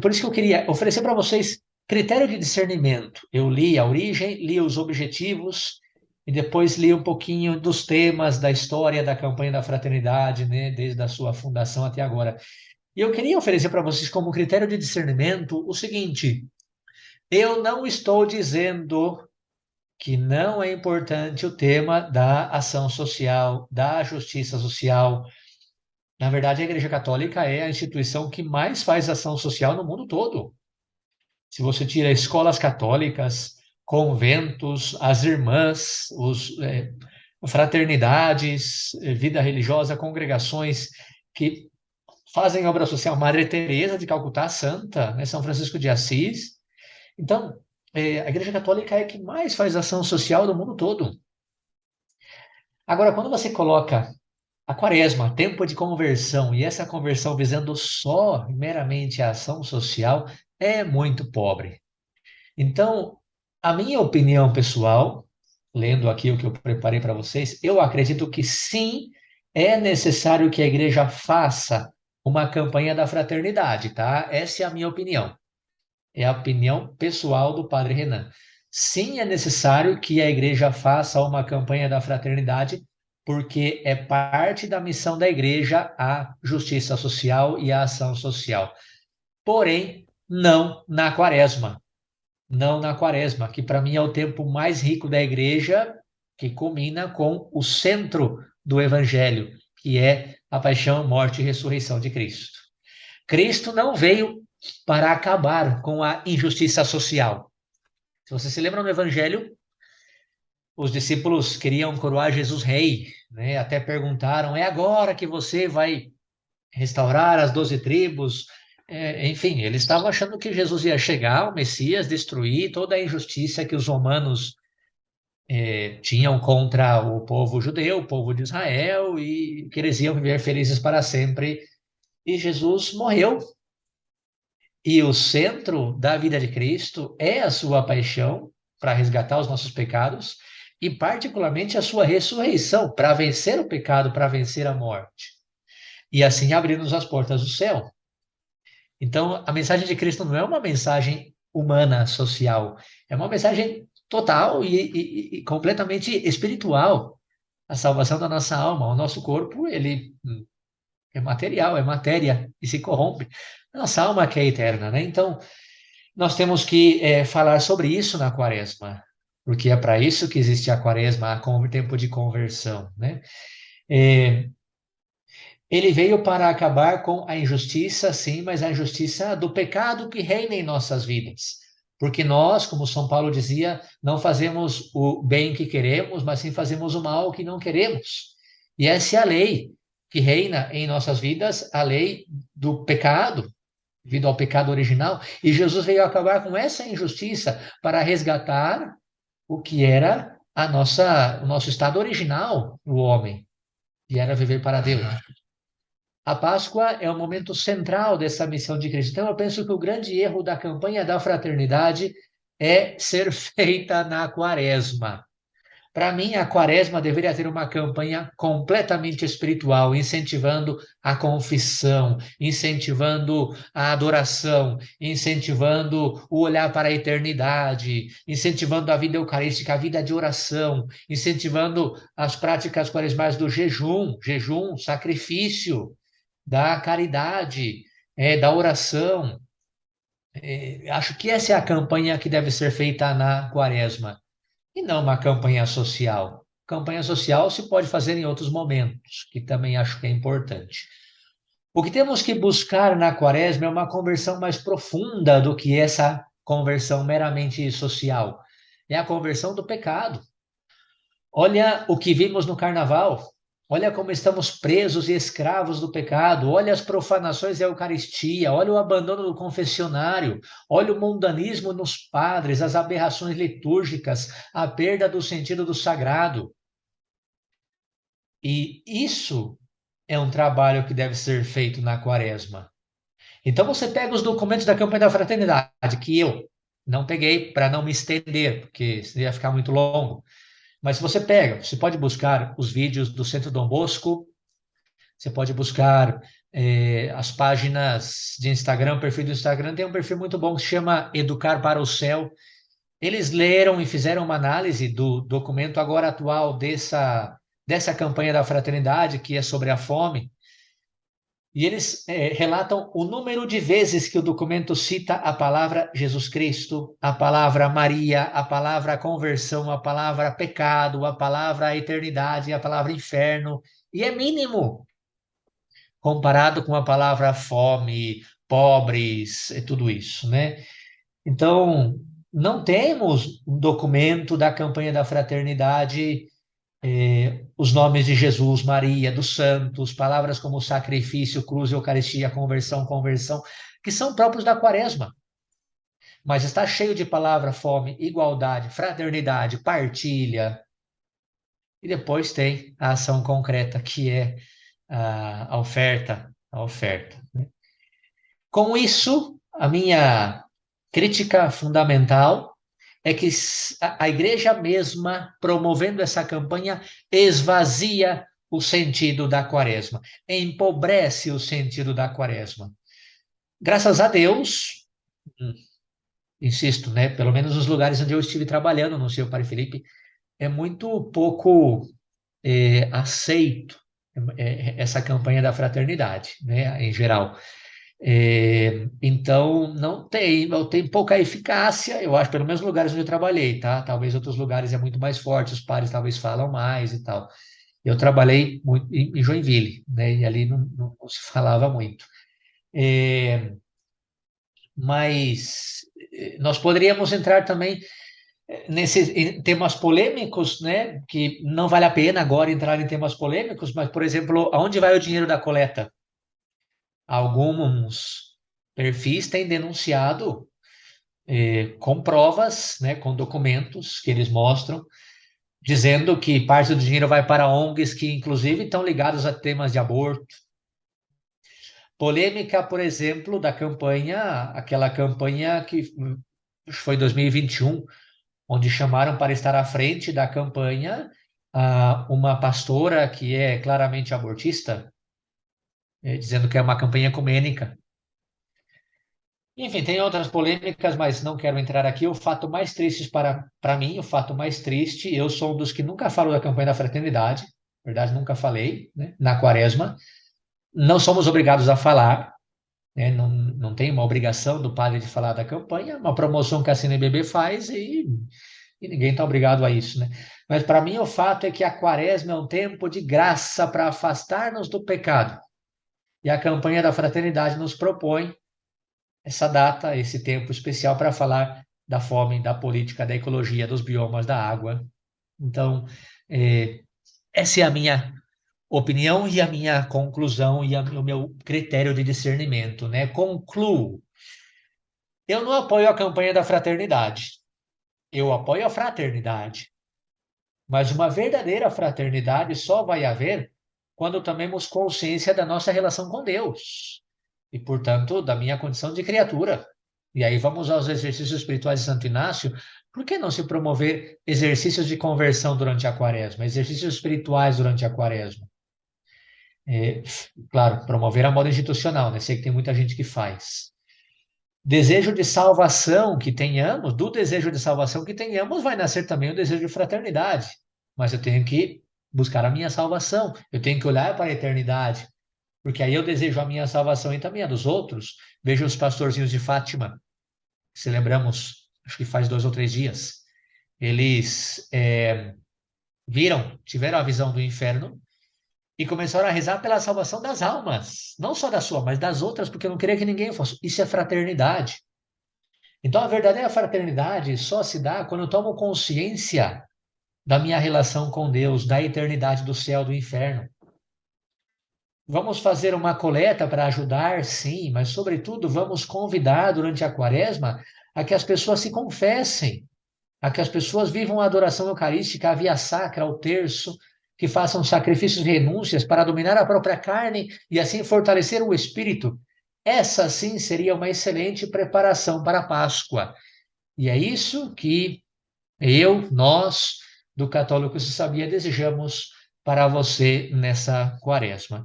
Por isso que eu queria oferecer para vocês critério de discernimento. Eu li a origem, li os objetivos e depois li um pouquinho dos temas da história da campanha da fraternidade, né? Desde a sua fundação até agora. E eu queria oferecer para vocês como critério de discernimento o seguinte: eu não estou dizendo que não é importante o tema da ação social, da justiça social. Na verdade, a Igreja Católica é a instituição que mais faz ação social no mundo todo. Se você tira escolas católicas, conventos, as irmãs, fraternidades, vida religiosa, congregações que fazem obra social, Madre Teresa de Calcutá, Santa, né, São Francisco de Assis. Então, a Igreja Católica é a que mais faz ação social no mundo todo. Agora, quando você coloca a quaresma, tempo de conversão, e essa conversão visando só meramente a ação social, é muito pobre. Então, a minha opinião pessoal, lendo aqui o que eu preparei para vocês, eu acredito que sim, é necessário que a igreja faça uma campanha da fraternidade, tá? Essa é a minha opinião. É a opinião pessoal do Padre Renan. Sim, é necessário que a igreja faça uma campanha da fraternidade, porque é parte da missão da igreja a justiça social e a ação social. Porém, não na quaresma. Não na quaresma, que para mim é o tempo mais rico da igreja, que culmina com o centro do evangelho, que é a paixão, morte e ressurreição de Cristo. Cristo não veio para acabar com a injustiça social. Se você se lembra no Evangelho, os discípulos queriam coroar Jesus rei, né? Até perguntaram: é agora que você vai restaurar as 12 tribos? Enfim, eles estavam achando que Jesus ia chegar, o Messias, destruir toda a injustiça que os romanos tinham contra o povo judeu, o povo de Israel, e que eles iam viver felizes para sempre. E Jesus morreu. E o centro da vida de Cristo é a sua paixão para resgatar os nossos pecados e, particularmente, a sua ressurreição para vencer o pecado, para vencer a morte. E assim abrir-nos as portas do céu. Então, a mensagem de Cristo não é uma mensagem humana, social, é uma mensagem total e completamente espiritual. A salvação da nossa alma, o nosso corpo, ele é material, é matéria e se corrompe. Nossa alma que é eterna, né? Então, nós temos que falar sobre isso na quaresma, porque é para isso que existe a quaresma, o tempo de conversão, né? É, ele veio para acabar com a injustiça, sim, mas a injustiça do pecado que reina em nossas vidas. Porque nós, como São Paulo dizia, não fazemos o bem que queremos, mas sim fazemos o mal que não queremos. E essa é a lei que reina em nossas vidas, a lei do pecado, devido ao pecado original. E Jesus veio acabar com essa injustiça para resgatar o que era o nosso estado original, o homem, que era viver para Deus. A Páscoa é o momento central dessa missão de Cristo. Então, eu penso que o grande erro da campanha da fraternidade é ser feita na quaresma. Para mim, a quaresma deveria ter uma campanha completamente espiritual, incentivando a confissão, incentivando a adoração, incentivando o olhar para a eternidade, incentivando a vida eucarística, a vida de oração, incentivando as práticas quaresmais do jejum, sacrifício, da caridade, da oração. Acho que essa é a campanha que deve ser feita na quaresma, e não uma campanha social. Campanha social se pode fazer em outros momentos, que também acho que é importante. O que temos que buscar na quaresma é uma conversão mais profunda do que essa conversão meramente social. É a conversão do pecado. Olha o que vimos no carnaval. Olha como estamos presos e escravos do pecado. Olha as profanações da Eucaristia. Olha o abandono do confessionário. Olha o mundanismo nos padres, as aberrações litúrgicas, a perda do sentido do sagrado. E isso é um trabalho que deve ser feito na quaresma. Então você pega os documentos da campanha da fraternidade, que eu não peguei para não me estender, porque senão ia ficar muito longo. Mas se você pega, você pode buscar os vídeos do Centro Dom Bosco, você pode buscar as páginas de Instagram, o perfil do Instagram tem um perfil muito bom que se chama Educar para o Céu. Eles leram e fizeram uma análise do documento agora atual dessa campanha da fraternidade, que é sobre a fome, e eles relatam o número de vezes que o documento cita a palavra Jesus Cristo, a palavra Maria, a palavra conversão, a palavra pecado, a palavra eternidade, a palavra inferno. E é mínimo comparado com a palavra fome, pobres, e tudo isso, né? Então, não temos um documento da campanha da fraternidade os nomes de Jesus, Maria, dos santos, palavras como sacrifício, cruz, Eucaristia, conversão, conversão, que são próprios da quaresma. Mas está cheio de palavra fome, igualdade, fraternidade, partilha. E depois tem a ação concreta, que é a oferta. A oferta, né? Com isso, a minha crítica fundamental é que a igreja mesma, promovendo essa campanha, esvazia o sentido da quaresma, empobrece o sentido da quaresma. Graças a Deus, insisto, né, pelo menos nos lugares onde eu estive trabalhando no seu Padre Felipe, é muito pouco aceito essa campanha da fraternidade, né, em geral. Então, não tem pouca eficácia, eu acho, pelo menos nos lugares onde eu trabalhei, tá? Talvez outros lugares é muito mais forte, os padres talvez falam mais e tal. Eu trabalhei muito em Joinville, né? E ali não se falava muito. Mas nós poderíamos entrar também em temas polêmicos, né, que não vale a pena agora entrar em temas polêmicos, mas, por exemplo, aonde vai o dinheiro da coleta? Alguns perfis têm denunciado com provas, né, com documentos que eles mostram, dizendo que parte do dinheiro vai para ONGs que, inclusive, estão ligados a temas de aborto. Polêmica, por exemplo, da campanha, aquela campanha que foi 2021, onde chamaram para estar à frente da campanha uma pastora que é claramente abortista, dizendo que é uma campanha ecumênica. Enfim, tem outras polêmicas, mas não quero entrar aqui. O fato mais triste para mim, o fato mais triste, eu sou um dos que nunca falo da campanha da fraternidade, na verdade, nunca falei, né, na Quaresma. Não somos obrigados a falar, né, não tem uma obrigação do padre de falar da campanha, é uma promoção que a CNBB faz e ninguém está obrigado a isso, né? Mas para mim o fato é que a Quaresma é um tempo de graça para afastar-nos do pecado. E a campanha da fraternidade nos propõe essa data, esse tempo especial para falar da fome, da política, da ecologia, dos biomas, da água. Então, essa é a minha opinião e a minha conclusão e o meu critério de discernimento, né? Concluo. Eu não apoio a campanha da fraternidade. Eu apoio a fraternidade. Mas uma verdadeira fraternidade só vai haver quando tomemos consciência da nossa relação com Deus e, portanto, da minha condição de criatura. E aí vamos aos exercícios espirituais de Santo Inácio. Por que não se promover exercícios de conversão durante a quaresma, exercícios espirituais durante a quaresma? Claro, promover a moda institucional, né? Sei que tem muita gente que faz. Desejo de salvação que tenhamos, do desejo de salvação que tenhamos, vai nascer também o desejo de fraternidade. Mas eu tenho que buscar a minha salvação, eu tenho que olhar para a eternidade, porque aí eu desejo a minha salvação e também a dos outros. Veja os pastorzinhos de Fátima, que celebramos, acho que faz 2 ou 3 dias. Eles tiveram a visão do inferno e começaram a rezar pela salvação das almas, não só da sua, mas das outras, porque eu não queria que ninguém fosse. Isso é fraternidade. Então, a verdadeira fraternidade só se dá quando eu tomo consciência da minha relação com Deus, da eternidade do céu, do inferno. Vamos fazer uma coleta para ajudar, sim, mas, sobretudo, vamos convidar durante a quaresma a que as pessoas se confessem, a que as pessoas vivam a adoração eucarística, a via sacra, o terço, que façam sacrifícios e renúncias para dominar a própria carne e assim fortalecer o espírito. Essa, sim, seria uma excelente preparação para a Páscoa. E é isso que nós, do Católico Se Sabia, desejamos para você nessa quaresma.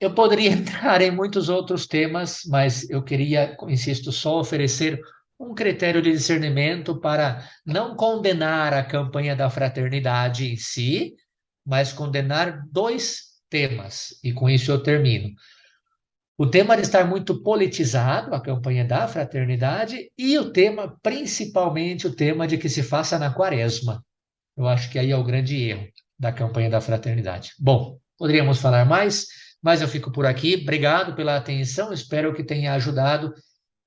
Eu poderia entrar em muitos outros temas, mas eu queria, insisto, só oferecer um critério de discernimento para não condenar a campanha da fraternidade em si, mas condenar 2 temas. E com isso eu termino. O tema de estar muito politizado, a campanha da fraternidade, e o tema, principalmente, o tema de que se faça na quaresma. Eu acho que aí é o grande erro da campanha da fraternidade. Bom, poderíamos falar mais, mas eu fico por aqui. Obrigado pela atenção, espero que tenha ajudado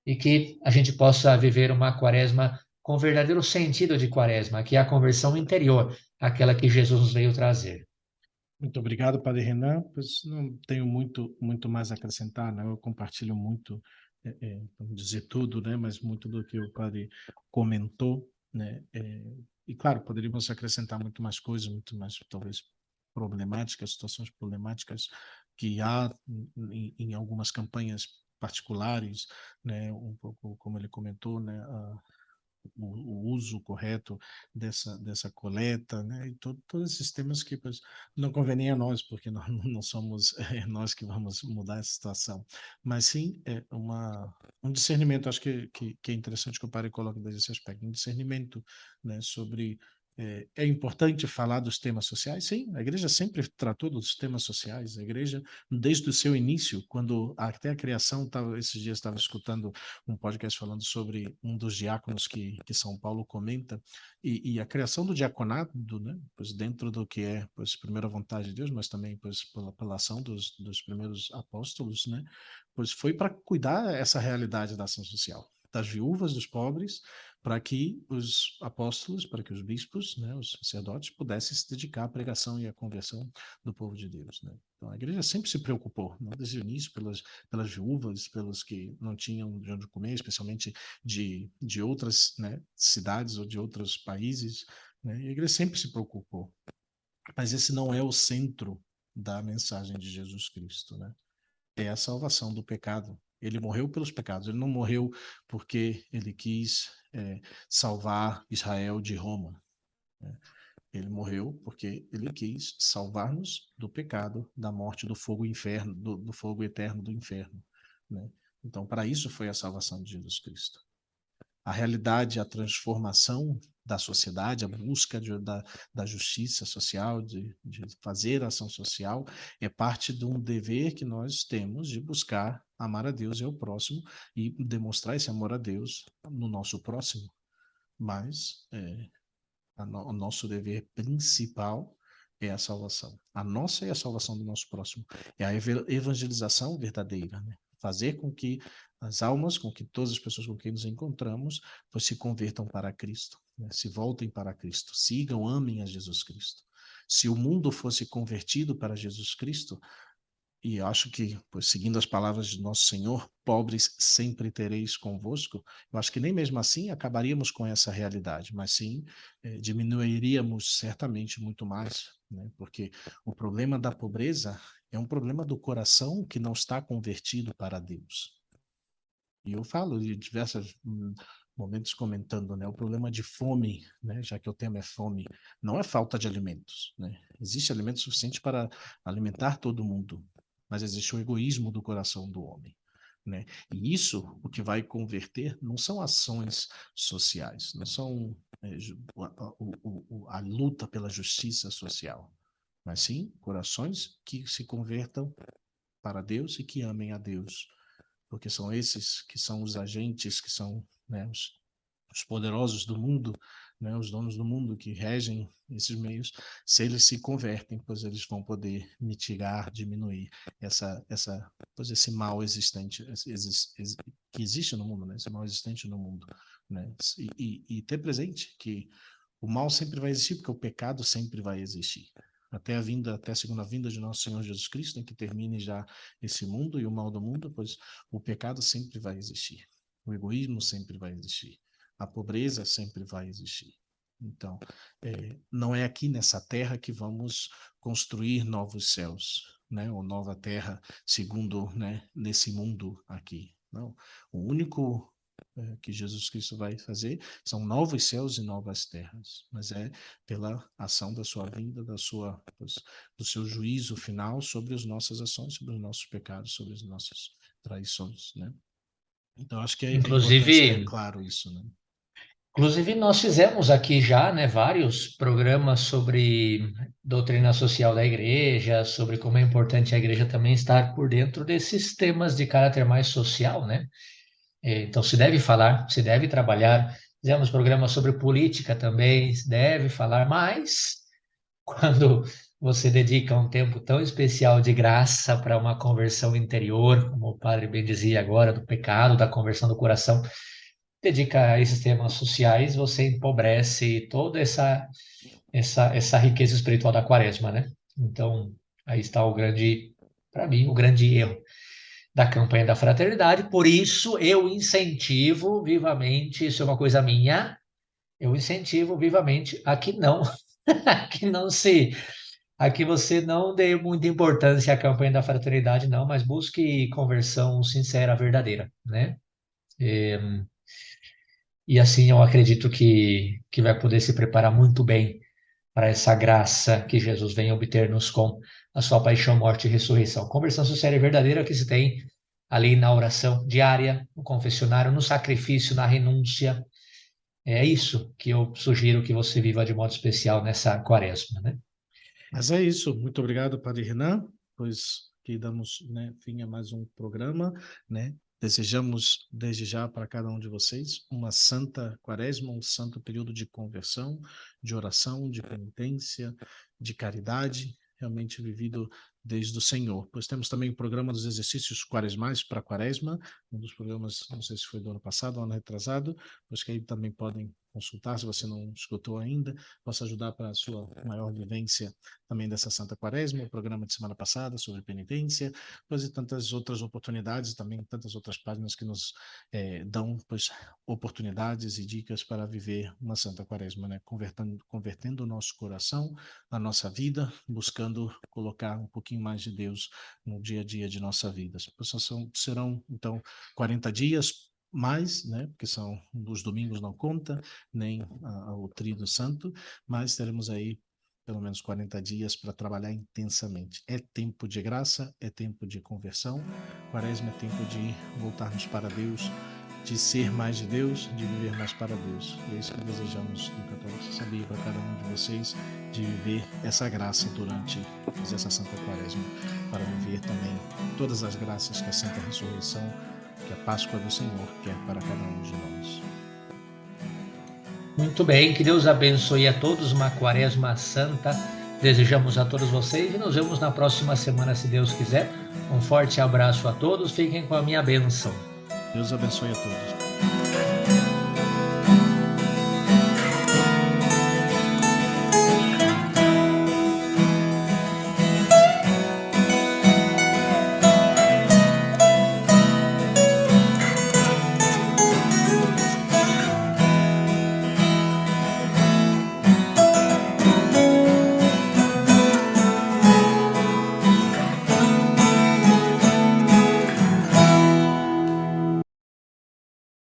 e que a gente possa viver uma quaresma com verdadeiro sentido de quaresma, que é a conversão interior, aquela que Jesus nos veio trazer. Muito obrigado, Padre Renan. Pois não tenho muito mais a acrescentar, né? Eu compartilho muito, vamos dizer tudo, né? Mas muito do que o Padre comentou, né? E claro, poderíamos acrescentar muito mais coisas, muito mais talvez problemáticas, situações problemáticas que há em algumas campanhas particulares, né? Um pouco como ele comentou, né? O uso correto dessa coleta, né? E todos esses temas que pois, não convém a nós, porque não somos nós que vamos mudar essa situação. Mas sim, um discernimento, acho que é interessante que o padre coloque desse aspecto, um discernimento, né, sobre é importante falar dos temas sociais? Sim, a igreja sempre tratou dos temas sociais. A igreja, desde o seu início, quando até a criação, esses dias estava escutando um podcast falando sobre um dos diáconos que São Paulo comenta, e a criação do diaconado, né, pois dentro do que é pois, primeira vontade de Deus, mas também pois, pela ação dos primeiros apóstolos, né, pois foi para cuidar essa realidade da ação social das viúvas, dos pobres, para que os apóstolos, para que os bispos, né, os sacerdotes, pudessem se dedicar à pregação e à conversão do povo de Deus, né? Então, a igreja sempre se preocupou, né, desde o início, pelas viúvas, pelos que não tinham de onde comer, especialmente de outras, né, cidades ou de outros países, né? E a igreja sempre se preocupou. Mas esse não é o centro da mensagem de Jesus Cristo, né? É a salvação do pecado. Ele morreu pelos pecados. Ele não morreu porque ele quis salvar Israel de Roma, né? Ele morreu porque ele quis salvar-nos do pecado, da morte, do fogo inferno, do fogo eterno do inferno, né? Então, para isso foi a salvação de Jesus Cristo. A realidade, a transformação da sociedade, a busca da justiça social, de fazer ação social, é parte de um dever que nós temos de buscar amar a Deus e ao próximo e demonstrar esse amor a Deus no nosso próximo. Mas o nosso dever principal é a salvação. A nossa é a salvação do nosso próximo. É a evangelização verdadeira, né? Fazer com que as almas, com que todas as pessoas com quem nos encontramos, pois se convertam para Cristo, né? Se voltem para Cristo, sigam, amem a Jesus Cristo. Se o mundo fosse convertido para Jesus Cristo, e acho que, pois, seguindo as palavras de nosso Senhor, pobres sempre tereis convosco, eu acho que nem mesmo assim acabaríamos com essa realidade, mas sim diminuiríamos certamente muito mais, né? Porque o problema da pobreza é um problema do coração que não está convertido para Deus. E eu falo de diversos momentos comentando, né, o problema de fome, né, já que o tema é fome, não é falta de alimentos, né? Existe alimento suficiente para alimentar todo mundo, mas existe o egoísmo do coração do homem, né? E isso, o que vai converter, não são ações sociais, não são a luta pela justiça social, mas sim corações que se convertam para Deus e que amem a Deus, porque são esses que são os agentes, que são, né, os poderosos do mundo, né, os donos do mundo que regem esses meios. Se eles se convertem, pois eles vão poder mitigar, diminuir pois esse mal existente, que existe no mundo, né, esse mal existente no mundo, né, e ter presente que o mal sempre vai existir, porque o pecado sempre vai existir. Até a segunda vinda de nosso Senhor Jesus Cristo, em que termine já esse mundo e o mal do mundo, pois o pecado sempre vai existir. O egoísmo sempre vai existir. A pobreza sempre vai existir. Então, não é aqui nessa terra que vamos construir novos céus, né? Ou nova terra, segundo, né, nesse mundo aqui. Não. O único que Jesus Cristo vai fazer são novos céus e novas terras, mas é pela ação da sua vinda, do seu juízo final sobre as nossas ações, sobre os nossos pecados, sobre as nossas traições, né? Então acho que é importante ter Inclusive, claro isso, né? inclusive nós fizemos aqui já, né, vários programas sobre doutrina social da igreja, sobre como é importante a igreja também estar por dentro desses temas de caráter mais social, né? Então se deve falar, se deve trabalhar. Fizemos programas sobre política também, se deve falar, mas quando você dedica um tempo tão especial de graça para uma conversão interior, como o padre bem dizia agora, do pecado, da conversão do coração, dedica a esses temas sociais, você empobrece toda essa riqueza espiritual da quaresma, né? Então, aí está o grande, para mim, o grande erro da campanha da fraternidade. Por isso, eu incentivo vivamente, isso é uma coisa minha, eu incentivo vivamente a que não, a que não se, a que você não dê muita importância à campanha da fraternidade, não, mas busque conversão sincera, verdadeira, né? E assim eu acredito que vai poder se preparar muito bem para essa graça que Jesus vem obter-nos com a sua paixão, morte e ressurreição. Conversão sincera e verdadeira que se tem ali na oração diária, no confessionário, no sacrifício, na renúncia. É isso que eu sugiro que você viva de modo especial nessa quaresma, né? Mas é isso. Muito obrigado, Padre Renan, pois que damos, né, fim a mais um programa, né? Desejamos desde já para cada um de vocês uma santa quaresma, um santo período de conversão, de oração, de penitência, de caridade, realmente vivido desde o Senhor. Pois temos também o programa dos exercícios quaresmais para a quaresma, um dos programas, não sei se foi do ano passado ou ano retrasado, pois que aí também podem consultar, se você não escutou ainda, possa ajudar para a sua maior vivência também dessa Santa Quaresma, o programa de semana passada sobre penitência, pois e tantas outras oportunidades, também tantas outras páginas que nos dão, pois, oportunidades e dicas para viver uma Santa Quaresma, né? Convertendo o nosso coração, a nossa vida, buscando colocar um pouquinho mais de Deus no dia a dia de nossa vida. Serão, então, 40 dias mais, né, porque os domingos não conta, nem o Tríduo Santo, mas teremos aí pelo menos 40 dias para trabalhar intensamente. É tempo de graça, é tempo de conversão. Quaresma é tempo de voltarmos para Deus, de ser mais de Deus, de viver mais para Deus. E é isso que desejamos no Católico Sabia para cada um de vocês, de viver essa graça durante essa Santa Quaresma, para viver também todas as graças que a Santa Ressurreição, que a Páscoa do Senhor quer para cada um de nós. Muito bem, que Deus abençoe a todos, uma Quaresma santa. Desejamos a todos vocês e nos vemos na próxima semana, se Deus quiser. Um forte abraço a todos, fiquem com a minha bênção. Deus abençoe a todos.